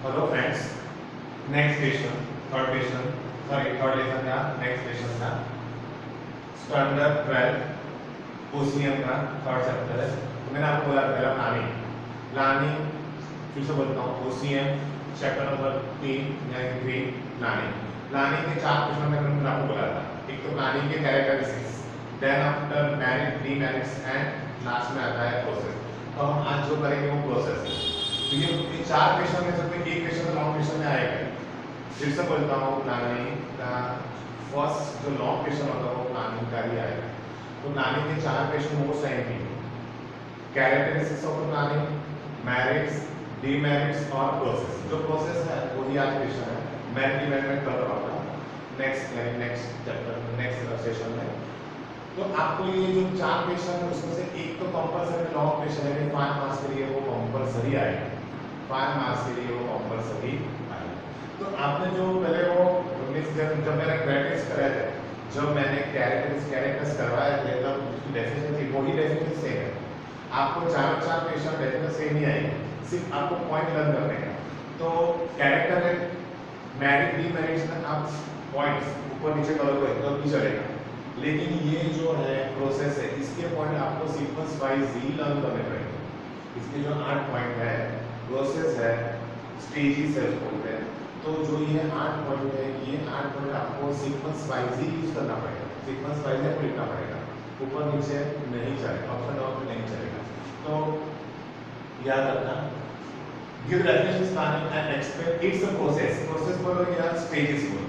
Hello friends, next lesson third lesson third lesson का next lesson का standard 12 OCM का third chapter है। तो मैंने आपको बोला पहला प्लानिंग फिर से बोलता हूँ ओसीएम चैप्टर नंबर 3 यानी 3 प्लानिंग के चार क्वेश्चन मैंने आपको बोला था। एक तो प्लानिंग के characteristics, then after merit demerits and last में आता है प्रोसेस। तो हम आज जो करेंगे वो प्रोसेस है। तो ये चार क्वेश्चन में से कोई एक क्वेश्चन लॉन्ग क्वेश्चन में आएगा। फिर से बोलता हूँ प्लानिंग का फर्स्ट जो लॉन्ग क्वेश्चन होता है वो प्लानिंग का ही आएगा। तो प्लानिंग के चार क्वेश्चन मोस्ट आएंगे, characteristics of planning, merits, demerits और प्रोसेस। जो प्रोसेस है वो ही आज क्वेश्चन है। मैं डिवेलपमेंट कर रहा हूँ नेक्स्ट चैप्टर नेक्स्ट सेशन में। तो आपको ये जो चार क्वेश्चन है उसमें से एक तो कंपलसरी लॉन्ग क्वेश्चन है, 5 मार्क्स के लिए वो कंपलसरी आएगा। 5 मार्क्स के लिए वो कंपलसरी आएगा। तो आपने जो पहले वो जब मैंने प्रैक्टिस कराया था, जब मैंने कैरेक्टर्स करवाए थे तब उसकी डेफिनेशन थी, वही डेफिनेशन सेम है। आपको चार क्वेश्चन डेफिनेशन सेम ही आएंगे, सिर्फ आपको पॉइंट लर्न करने का। तो कैरेक्टर में मैरिट डीमेरिट्स में आप पॉइंट्स ऊपर नीचे करोगे तो भी चलेगा, लेकिन ये जो है प्रोसेस है इसके पॉइंट आपको सीक्वेंस वाइज ही लर्न करने पड़ेंगे। इसके जो 8 पॉइंट है, प्रोसेस है, स्टेजेस है बोलते हैं। तो जो ये 8 पॉइंट है, ये 8 पॉइंट आपको सीक्वेंस वाइज ही यूज करना पड़ेगा। सीक्वेंस वाइज आपको लिखना पड़ेगा, ऊपर नीचे नहीं चलेगा, अप एंड डाउन में नहीं चलेगा। तो याद रखना, give definitions planning and explain it's a process. Process बोलो या स्टेजेस बोलो।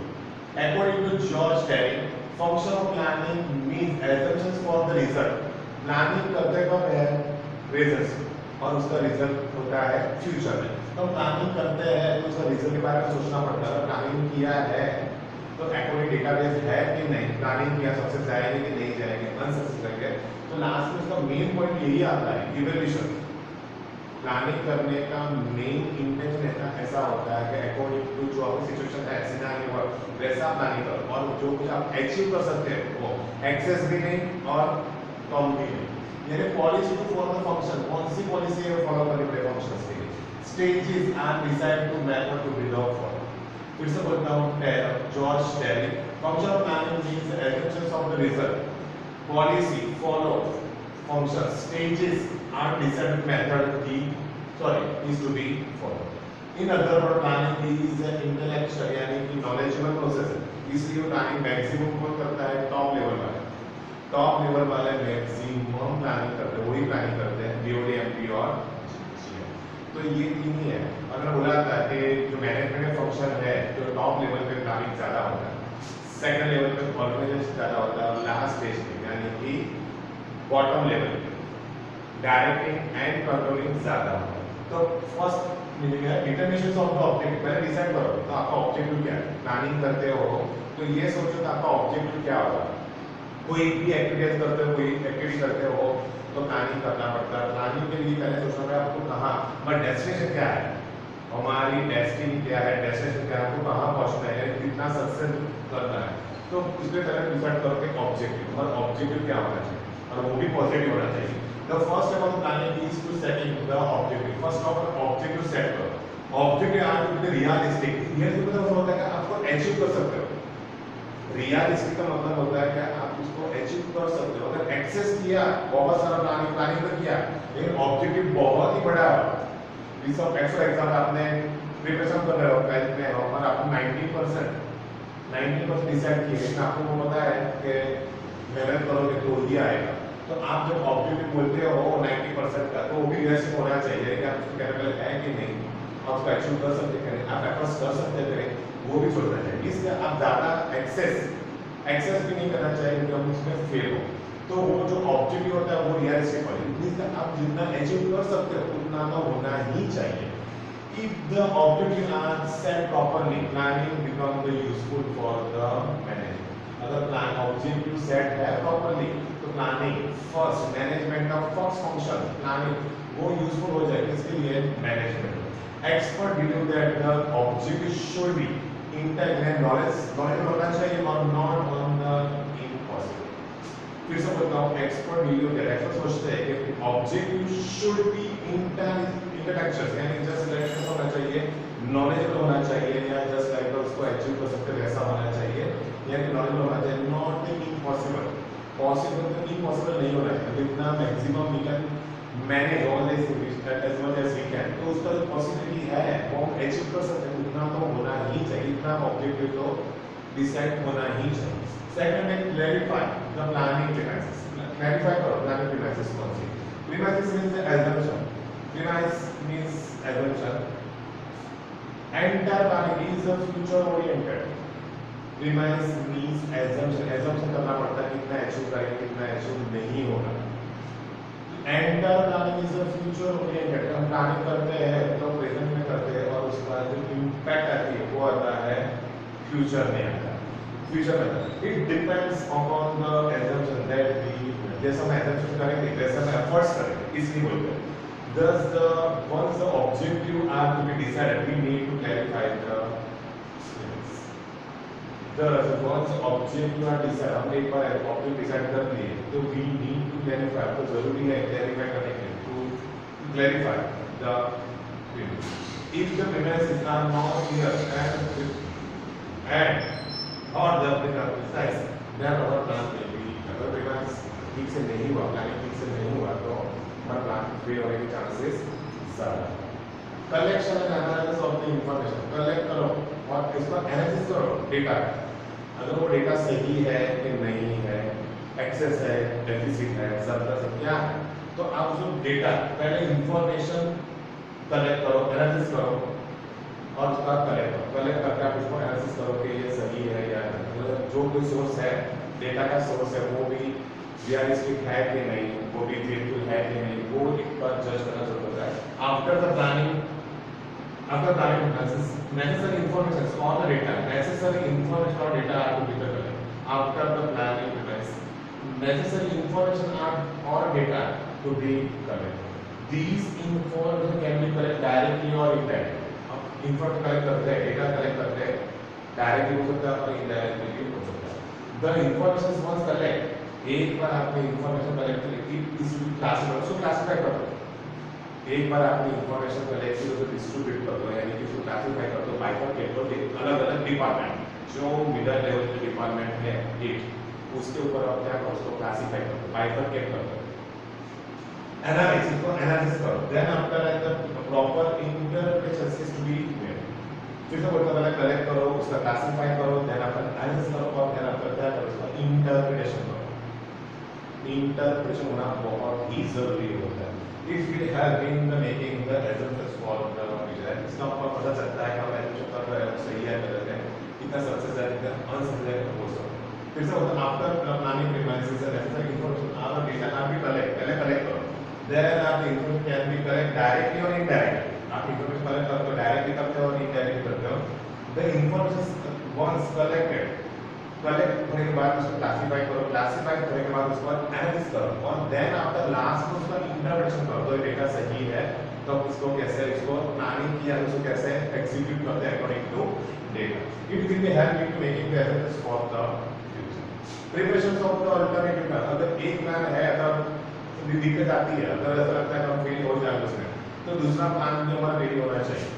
According to George Terry, function of planning means assumptions for the result. Planning करते कब है? रिजल्ट, और उसका रिजल्ट होता है फ्यूचर में। तो प्लानिंग करते हैं तो उसका रिजल्ट के बारे में सोचना पड़ता है। प्लानिंग किया है तो अकॉर्डिंग डेटाबेस है कि नहीं, प्लानिंग किया सक्सेस जाएंगे कि नहीं जाएंगे, अनसक्सेस जाएंगे। तो लास्ट में उसका मेन पॉइंट यही आता है, इवैल्यूएशन। प्लानिंग करने का मेन इंटेंशन ऐसा होता है कि अकॉर्डिंग टू जो आपकी सिचुएशन है, सिनेरियो वैसा प्लानिंग करो, और जो कुछ आप अचीव कर सकते हो वो एक्सेस भी नहीं और कम भी नहीं। यानी policy to for the function, कौन सी पॉलिसी है फॉलो करनी पड़ेगी फंक्शंस के लिए। Stages and decide to method to belong for. फिर से बोलता हूं, George Terry, function of planning means assumptions of the result, policy follow function, stages and decided method is to be followed. In other words, planning is an intellectual यानी कि knowledgeable process है। इसलिए planning maximum कौन करता है? Top level वाले। Top level वाले maximum planning करते हैं, वही प्लानिंग करते हैं, BOD, MP और GM। तो ये तीन ही है। अगर बोला था कि जो मैनेजमेंट फंक्शन है जो टॉप लेवल पे प्लानिंग ज्यादा होता है, सेकंड लेवल पे ऑर्गेनाइजेशन ज्यादा होता है, और लास्ट स्टेज पे यानी कि बॉटम लेवल पे डायरेक्टिंग एंड कंट्रोलिंग ज्यादा होता है। तो फर्स्ट मीनिंग है डिटरमिनेशन ऑफ द ऑब्जेक्टिव। पहले डिसाइड करो तो आपका ऑब्जेक्टिव क्या है। प्लानिंग करते हो तो ये सोचो कि आपका ऑब्जेक्टिव क्या होगा। कोई भी एक्टिविटीज करते हो, कोई एक्टिविटी करते हो तो प्लानिंग करना पड़ता है। प्लानिंग के लिए पहले सोचना है आपको कहाँ, बट डेस्टिनेशन क्या है, हमारी डेस्टिनी क्या है, डेस्टिनेशन क्या है, आपको कहाँ पहुंचना है, कितना सक्सेस करना है। तो इसमें पहले डिसाइड करो कि ऑब्जेक्टिव, और ऑब्जेक्टिव क्या होना चाहिए, और वो भी पॉजिटिव होना चाहिए। The first step of planning is to setting the objective. First of all, objective set करो। Objective are to be realistic। Realistic मतलब होता है कि आपको अचीव कर सकते हो। रियलिस्टिक का मतलब होता है कि आप उसको अचीव कर सकते हो। अगर एक्सेस किया, बहुत सारा प्लानिंग तो किया, लेकिन ऑब्जेक्टिव बहुत ही बड़ा है। इस ऑफ एग्जाम्पल आपने प्रिपरेशन कर रहे हो, 12th में हो, और आपको 90% डिसाइड किए, लेकिन आपको वो पता है कि मेहनत करोगे तो ही आएगा। तो आप जब ऑब्जेक्टिव बोलते हो 90% का, तो वो भी रियलिस्टिक होना चाहिए कि आप उसको कैपेबल है कि नहीं, आप उसको अचीव कर सकते हैं, आप एफर्ट्स कर सकते हैं, वो भी सोचना चाहिए। इसलिए आप ज़्यादा एक्सेस भी नहीं करना चाहिए कि हम उसमें फेल हो। तो वो जो ऑब्जेक्टिव होता है वो रियलिस्टिक होना चाहिए। इसलिए आप जितना अचीव कर सकते हो उतना तो होना ही चाहिए। If the objectives are set properly, planning becomes useful for the management. अगर प्लान ऑब्जेक्टिव सेट है प्रॉपर्ली तो प्लानिंग फर्स्ट मैनेजमेंट का फर्स्ट फंक्शन प्लानिंग वो यूजफुल हो जाएगी। इसके लिए management expert believe that the objective should be integrate knowledge होना चाहिए और नॉट ऑन द इम्पॉसिबल। फिर से बोलता हूँ, एक्सपर्ट वीडियो क्या है, एक्सपर्ट सोचते हैं कि ऑब्जेक्टिव शुड बी इंटेलेक्चुअल, यानी जस्ट लाइक होना चाहिए, नॉलेजेबल होना चाहिए, या जस्ट लाइक उसको अचीव कर सकते वैसा होना चाहिए, यानी नॉलेजेबल होना चाहिए, नॉट इम्पॉसिबल, पॉसिबल तो इम्पॉसिबल नहीं होना चाहिए, जितना maximum we can manage all this as much as we can, तो उसका जो पॉसिबिलिटी है वो हम अचीव कर सकते हैं, उतना तो होना ही चाहिए, इतना ऑब्जेक्टिव तो डिसाइड होना ही चाहिए। सेकंड है clarify the planning premises, clarify करो प्लानिंग प्रीमाइसेस कौन सी, premises means the assumption, premise means assumption, entire planning is a future oriented, premise means assumption, assumption करना पड़ता है कितना अचीव करेंगे कितना अचीव नहीं होगा, enter planning is a future oriented, हम प्लानिंग करते हैं तो प्रेजेंट में करते हैं और उसका जो इम्पैक्ट आती है वो आता है फ्यूचर में आता है, फ्यूचर में आता है, it depends upon the assumption that we, जैसा हम assumption करेंगे वैसा हम एफर्ट्स करेंगे, इसलिए बोलते हैं thus the once the objective are to be decided we need to clarify the limits, thus once objective are decided, हमने एक बार objective decide कर लिए तो we need to clarify, तो जरूरी है clarify करने के लिए to clarify the limits, if the premises are not clear and or the precise then our plan will be, अगर premise ठीक से नहीं हुआ, planning ठीक से नहीं हुआ तो हमारा प्लान फेल होने के चांसेस ज़्यादा। Collection and analysis of the information, collect करो और इसका एनालिसिस करो डेटा, अगर वो डेटा सही है कि नहीं है, एक्सेस है, डेफिसिट है, सरप्लस है, क्या है, तो आप जो डेटा पहले इंफॉर्मेशन कलेक्ट करो, एनालिसिस करो और उसका कलेक्ट करो, कलेक्ट करके आप उसको एनालिसिस करो कि ये सही है या नहीं, जो कोई सोर्स है डेटा का सोर्स है वो भी रियलिस्टिक है कि नहीं, वो भी फेथफुल है कि नहीं, वो एक बार जज करना जरूर होता है। After the planning analysis necessary information on the data, necessary information और data are to be collected after the planning analysis, necessary information are और data to be collected, these information can be collect directly और indirectly, अब information collect करते हैं, data collect करते हैं, directly हो सकता है और इनडायरेक्टली भी हो सकता है, द इंफॉर्मेशन वंस कलेक्ट, एक बार आपने इंफॉर्मेशन कलेक्ट की इसको क्लासिफाई, उसको क्लासिफाई कर दो, एक बार आपने इंफॉर्मेशन कलेक्ट की उसको डिस्ट्रीब्यूट कर दो, यानी कि उसको क्लासिफाई कर दो, बाइफरकेट कर दो, अलग अलग डिपार्टमेंट, जो मिडिल लेवल के डिपार्टमेंट है एक उसके ऊपर आप क्या करो, उसको क्लासिफाई कर दो, बाइफरकेट कर दो, एनालिसिस को एनालिसिस करो, then after the proper interpretation is to be made, फिर से बोलता पहले कलेक्ट करो, उसका क्लासिफाई करो, देन आफ्टर एनालिसिस करो और देन आफ्टर क्या करो, उसका इंटरप्रिटेशन करो, इंटरप्रिटेशन होना बहुत ही जरूरी होता है, if will help in the making the assumptions for the future, इसका आपको पता चलता है कि हम assumption कर रहे हैं सही है गलत है, कितना सक्सेस है कितना अनसक्सेस है वो सब, फिर से होता है after planning premises and necessary information our data are be collect, पहले कलेक्ट करो, देन आप the information can be collect directly और इनडायरेक्टली, आप इंफॉर्मेशन कलेक्ट करते हो डायरेक्टली करते हो और इनडायरेक्टली करते हो, the information once collected, collect होने के बाद उसको क्लासिफाई करो, क्लासिफाई करने के बाद उसको एनालिसिस करो और देन आफ्टर लास्ट में उसका इंटरप्रिटेशन करो, तो डेटा सही है तो इसको कैसे, इसको प्लानिंग किया उसको कैसे एग्जीक्यूट करते हैं according to data, it will be help in to making the assets for the future, preparation of the alternative plan, अगर एक प्लान है अगर दिक्कत आती है, अगर ऐसा लगता है कि हम फेल हो जाएंगे उसमें, तो दूसरा प्लान भी हमारा रेडी होना चाहिए,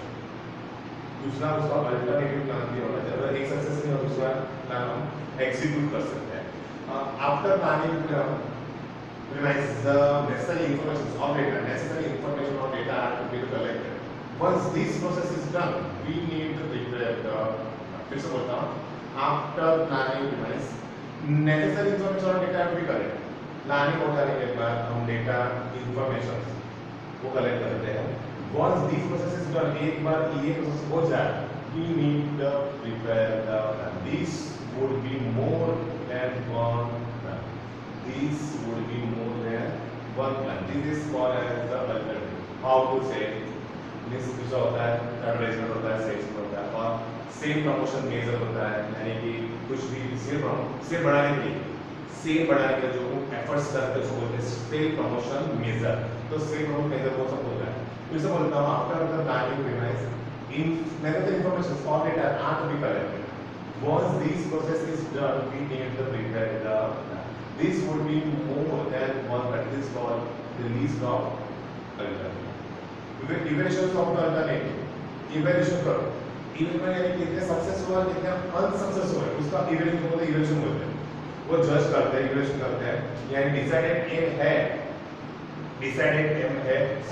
दूसरा उसका अल्टरनेटिव प्लान भी होना चाहिए, अगर एक सक्सेस नहीं हो दूसरा प्लान हम एग्जीक्यूट कर सकते हैं। After planning premise the necessary information of data, necessary information of data are to be collected, once this process is done we need to prepare the, फिर से बोलता हूँ, after planning premise necessary information of data are to be collected, planning हो जाने के बाद हम data information वो कलेक्ट करते हैं, once this process is done, एक बार ये प्रोसेस हो जाए, we need to prepare the plan. This would be more than one plan. This would be more than one plan. This is called as the alternative. How to say? This दूसरा होता है, advertisement होता है, sales होता है और cell promotion major होता है, यानी कि कुछ भी सेल बढ़ाने के लिए, सेल बढ़ाने के जो एफर्ट्स करते हैं उसको बोलते हैं सेल प्रमोशन मेजर, तो सेल प्रमोशन मेजर वो सब होता है, फिर से बोलता हूँ after the planning premise in necessary information for data are to be collected, once this process is done we need to prepare the plan, This would be more than one, that is called the least of alternative. Evaluation of the alternative. Evaluation करो. Evaluation यानी कितने success हुआ कितने unsuccess हुआ उसका evaluation बोलते हैं. वो जज करते हैं, evaluation करते हैं. यानी decided aim है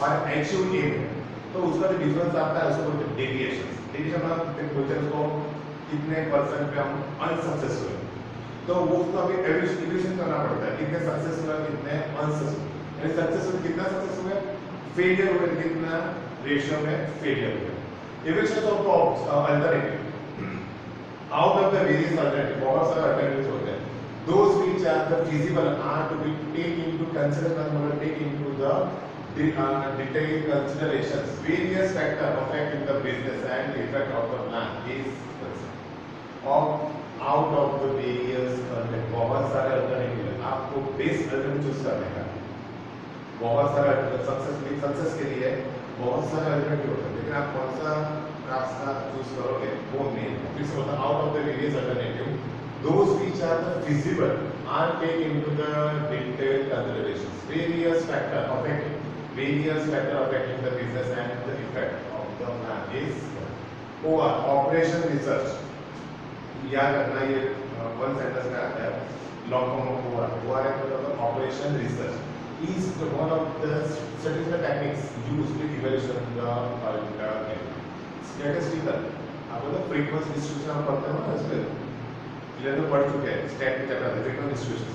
और actual aim है. तो उसका जो डिफरेंस आता है उसको बोलते हैं डेविएशन. डेविएशन मतलब बोलते हैं उसको कितने परसेंट पे हम अनसक्सेस हुए. तो वो उसको अभी evaluation करना पड़ता है. कितने सक्सेस हुए कितने अनसक्सेस हुए. यानी सक्सेस हुए कितना सक्सेस हुए, फेलियर हुए कितना रेशियो में फेलियर हुए. Evaluation of alternative. Out of the various alternatives, बहुत सारे alternatives होते हैं. Those which are the feasible are to be taken into consideration or taken into the detailed considerations. Various factors affecting the business and the effect of the plan is out of the various alternatives. बहुत सारे alternatives हैं. आपको best alternative choose करने का. बहुत सारे success के लिए बहुत सारे अल्टरनेटिव होते हैं, लेकिन आप कौन सा रास्ता चूज करोगे वो मेन है. फिर से होता है out of the various alternative those which are the feasible are taken into the detailed considerations. Various factor affecting the business and the effect of the plan is OR operation research. याद रखना ये one sentence में आता है. Long form of OR है मतलब operation research is one of the statistical techniques used to evaluate the alternative. Statistical, आपको तो frequency distribution आप पढ़ते हो ना इसमें, इलेवन पढ़ चुके हैं स्टैट में चल रहा है frequency distribution.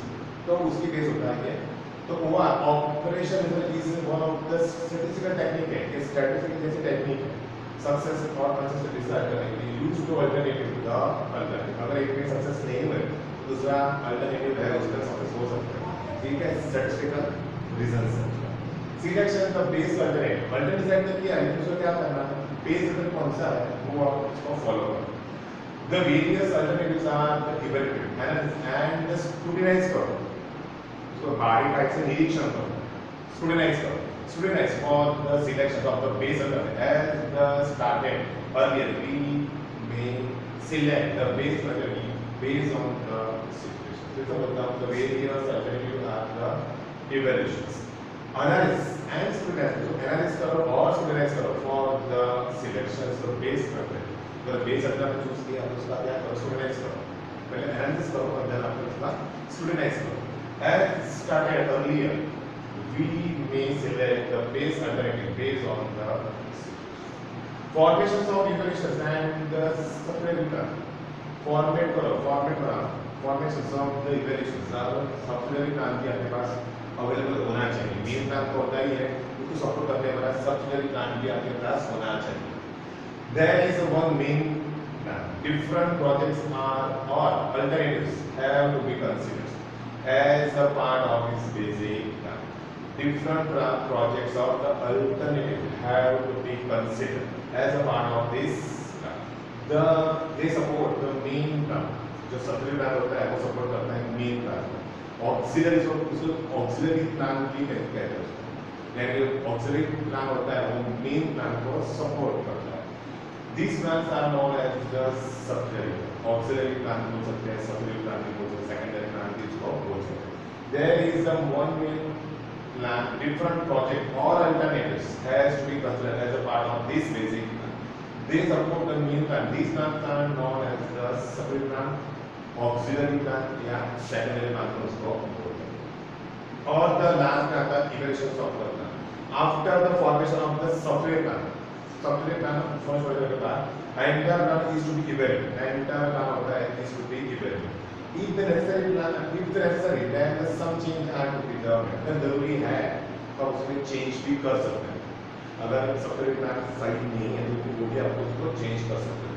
तो उसकी बेस होता है ये. तो वो operation is one of the statistical technique है. ये statistical जैसी टेक्निक है सक्सेस और अनसक्सेस डिसाइड करने के लिए use to alternative the alternative. अगर एक में सक्सेस नहीं हुए तो दूसरा अल्टरनेटिव है उसका सक्सेस हो सकता है. ठीक है. Statistical reasons. Selection the base alternative. Alternative decide तो किया है उसको क्या करना है, बेस अल्टरनेटिव कौन सा है वो आप उसको फॉलो करो. The various alternatives are evaluated and scrutinise करो. उसको बारीकाई से निरीक्षण करो, स्क्रूटिनाइज करो. Scrutinize for the selection of the base alternative. As the started earlier, we may select the base alternative based on the situation. This is about the various alternatives are the evaluations. Analysis and scrutinize. So analyze करो और scrutinize करो for the selection of the base alternative. अगर base alternative choose किया तो उसका क्या करो, scrutinize करो. पहले analysis करो और then आपको उसका scrutinize करो. As started earlier, we may select the base alternative based on the formations of evaluations and the supplementary format करो. formations of the evaluations और supplementary plan भी आपके पास अवेलेबल होना चाहिए. मेन प्लान तो होता ही है, उसको सपोर्ट करने वाला supplementary plan भी आपके पास होना चाहिए. There is one main plan. Different projects are or alternatives have to be considered as a part of its basic plan. Different projects of the alternative have to be considered as a part of this plan. They support the main plan. जो supplementary plan होता है वो support करता है main plan. Auxiliary उसको auxiliary plan भी कहते हैं. यानी जो auxiliary plan होता है वो main plan को support करता है. These plans are known as the supplementary. Auxiliary plan बोल सकते हैं, supplementary plan भी बोल सकते हैं, secondary plan भी इसको बोल सकते हैं. There is a one main plan. Different project or alternatives has to be considered as a part of this basic plan. They support the main plan. These plans are known as the supplementary plan, auxiliary plan या secondary plan को उसको बोलते हैं. और the last आता है evaluation of the plan. After the formation of the supplementary plan first word के बाद entire plan is to be evaluated. entire plan होता है is to be evaluated. If the necessary, then some change are to be done. अगर जरूरी है तो उसमें change भी कर सकते हैं. अगर supplementary plan सही नहीं है तो वो भी आप उसको change कर सकते हैं.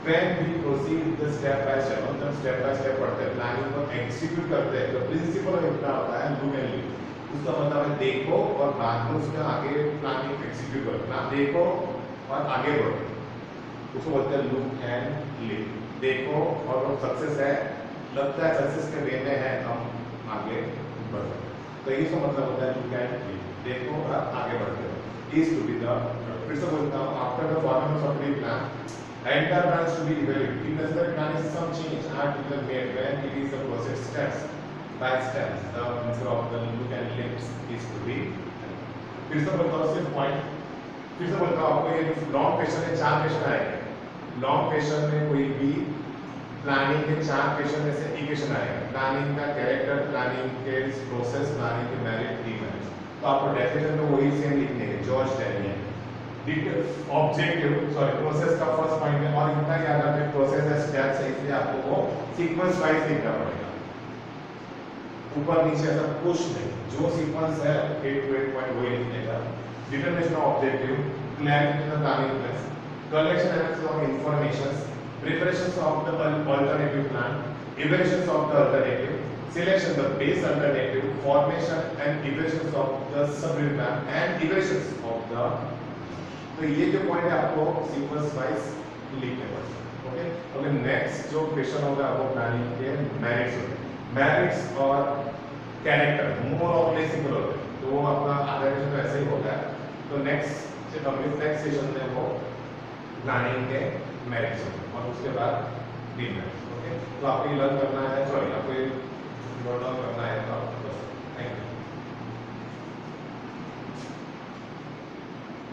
When we proceed the step by step, मतलब step by step पढ़ते हैं, planning को execute करते हैं, तो principle of क्या होता है look and live. उसका मतलब है देखो और बाद में उसके आगे planning execute करो. ना देखो और आगे बढ़ो, उसको बोलते हैं look and live. देखो और वो सक्सेस है, लगता है सक्सेस के वे में है, हम आगे बढ़ सकते हैं. तो इसका मतलब होता है look and live. देखो और आगे बढ़ते हो. Is to be the फिर से बोलता हूँ after the formation of the plan, entire plans to be evaluated. If necessary, plan is some change are to be made when it is the process steps back stems, the answer of the look and lips is to be. फिर से बोलता हूँ सिर्फ point, फिर से बोलता हूँ आपको ये लॉन्ग क्वेश्चन है, 4 क्वेश्चन आएंगे लॉन्ग क्वेश्चन में। कोई भी प्लानिंग के 4 क्वेश्चन में से एक क्वेश्चन आएगा, प्लानिंग का कैरेक्टर, प्लानिंग के प्रोसेस, प्लानिंग के मेरिट, डीमेरिट। तो आपको डेफिनेशन में वही सेम लिखने है, George Daniel. Objective sorry process का फर्स्ट पॉइंट है, और इतना याद रखें प्रोसेस है, स्टेप्स है, इसलिए आपको वो सीक्वेंस वाइज लिखना पड़ेगा, ऊपर नीचे ऐसा कुछ नहीं, जो सीक्वेंस है 8 to 8 पॉइंट वही लिखने का। Determination of objective, clarity of planning plus, collection analysis of informations, preparations of the alternative plan, evaluations of the alternative, selection the base alternative, formation and evaluations of the subunit plan and evaluations of the। तो ये जो point है आपको sequence wise लिखने पड़ेंगे। Okay, अगर next जो question होगा वो प्लानिंग के मेरिट्स होंगे, मेरिट्स और कैरेक्टर मोर और लेस इक्वल होते हैं, तो वो अपना आधा क्वेश्चन तो ऐसे ही होता है। तो नेक्स्ट नेक्स्ट सेशन में वो प्लानिंग के मेरिट्स होंगे और उसके बाद डीमेरिट्स। ओके, तो आपको ये लर्न करना है, सॉरी आपको ये नोट डाउन करना है, तो आप थैंक यू।